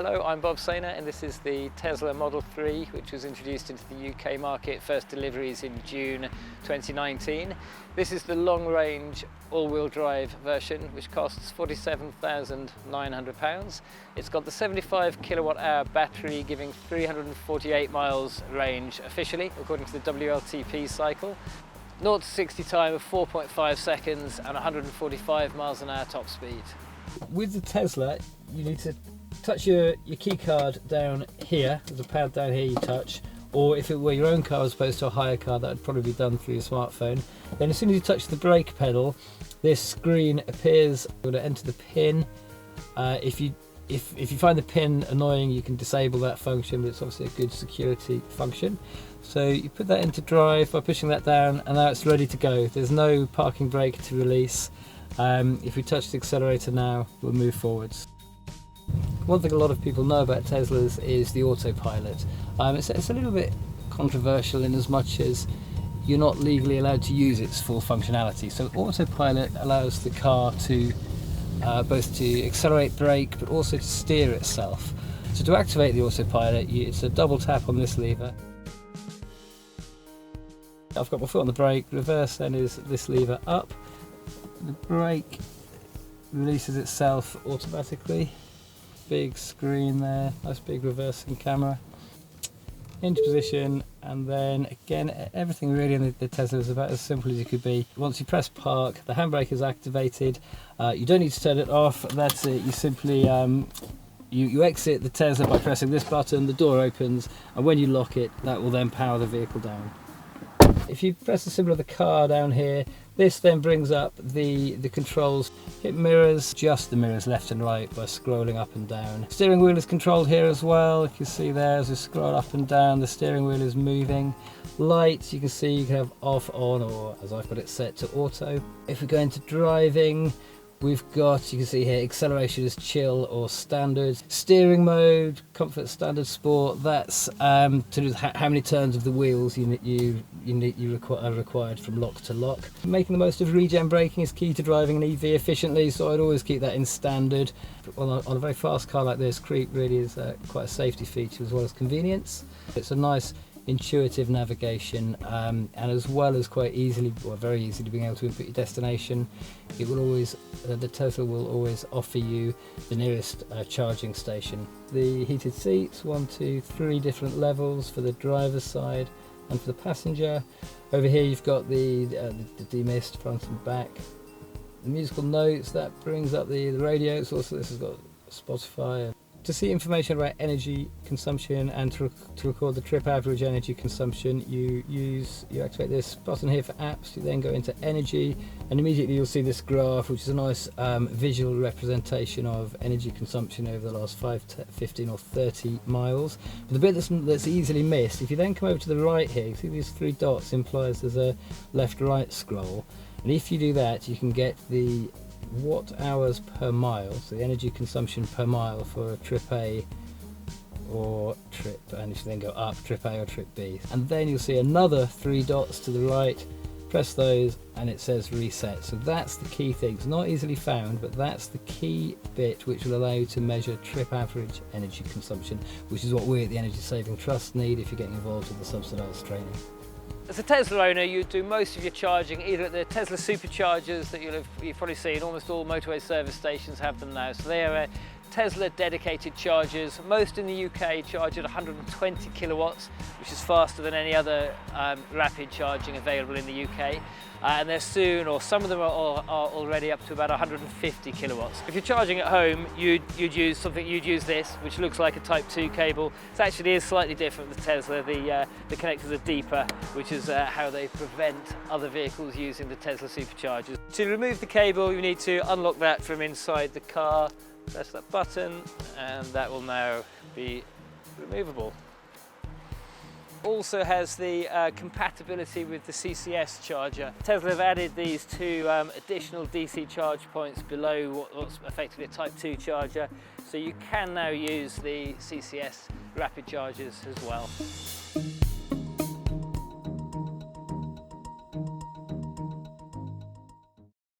Hello, I'm Bob Sainer and this is the Tesla Model 3 which was introduced into the UK market, first deliveries in June 2019. This is the long-range all-wheel drive version which costs £47,900. It's got the 75 kilowatt-hour battery giving 348 miles range officially according to the WLTP cycle. 0 to 60 time of 4.5 seconds and 145 miles an hour top speed. With the Tesla you need to touch your key card down here. There's a pad down here you touch, or if it were your own car as opposed to a hire car, that would probably be done through your smartphone. Then as soon as you touch the brake pedal, this screen appears. You're going to enter the pin. If you find the pin annoying, you can disable that function, but it's obviously a good security function. So you put that into drive by pushing that down, and now it's ready to go. There's no parking brake to release. If we touch the accelerator now, we'll move forwards. One thing a lot of people know about Teslas is the autopilot. It's a little bit controversial in as much as you're not legally allowed to use its full functionality. So autopilot allows the car to both to accelerate, brake, but also to steer itself. So to activate the autopilot, it's a double tap on this lever. I've got my foot on the brake. Reverse then is this lever up. The brake releases itself automatically. Big screen there, nice big reversing camera. Into position, and then again, everything really in the Tesla is about as simple as it could be. Once you press park, the handbrake is activated. You don't need to turn it off, that's it. You simply you exit the Tesla by pressing this button, the door opens, and when you lock it, that will then power the vehicle down. If you press the symbol of the car down here, this then brings up the controls. It mirrors just the mirrors left and right by scrolling up and down. Steering wheel is controlled here as well. You can see there as we scroll up and down, the steering wheel is moving. Lights, you can see you can have off, on, or as I've got it set to auto. If we go into driving, we've got, you can see here, acceleration is chill or standard. Steering mode, comfort, standard, sport. That's to do with how many turns of the wheels are required from lock to lock. Making the most of regen braking is key to driving an EV efficiently, so I'd always keep that in standard. On a very fast car like this, Creep really is quite a safety feature as well as convenience. It's a nice intuitive navigation, and as well as quite easily, or very easily, being able to input your destination. It will always, the Tesla will always offer you the nearest charging station. The heated seats, 1, 2, 3 different levels for the driver's side and for the passenger. Over here you've got the demist front and back. The musical notes, that brings up the radio. It's also, this has got Spotify. To see information about energy consumption and to record the trip average energy consumption, you activate this button here for apps. You then go into energy, and immediately you'll see this graph, which is a nice visual representation of energy consumption over the last 5, 15 or 30 miles. But the bit that's easily missed, if you then come over to the right here, you see these 3 dots implies there's a left-right scroll, and if you do that, you can get the watt hours per mile, so the energy consumption per mile for a trip A or trip, and if you then go up, trip A or trip B, and then you'll see another 3 dots to the right. Press those and it says reset. So that's the key thing. It's not easily found, but that's the key bit which will allow you to measure trip average energy consumption, which is what we at the Energy Saving Trust need if you're getting involved with the subsidised training. As a Tesla owner, you do most of your charging either at the Tesla superchargers that you've probably seen. Almost all motorway service stations have them now. So they are Tesla dedicated chargers. Most in the UK charge at 120 kilowatts, which is faster than any other rapid charging available in the UK. And they're soon, or some of them are already up to about 150 kilowatts. If you're charging at home, you'd use this, which looks like a Type 2 cable. It actually is slightly different with Tesla. The connectors are deeper, which is how they prevent other vehicles using the Tesla superchargers. To remove the cable, you need to unlock that from inside the car. Press that button, and that will now be removable. Also has the compatibility with the CCS charger. Tesla have added these 2 additional DC charge points below what's effectively a Type 2 charger, so you can now use the CCS rapid chargers as well.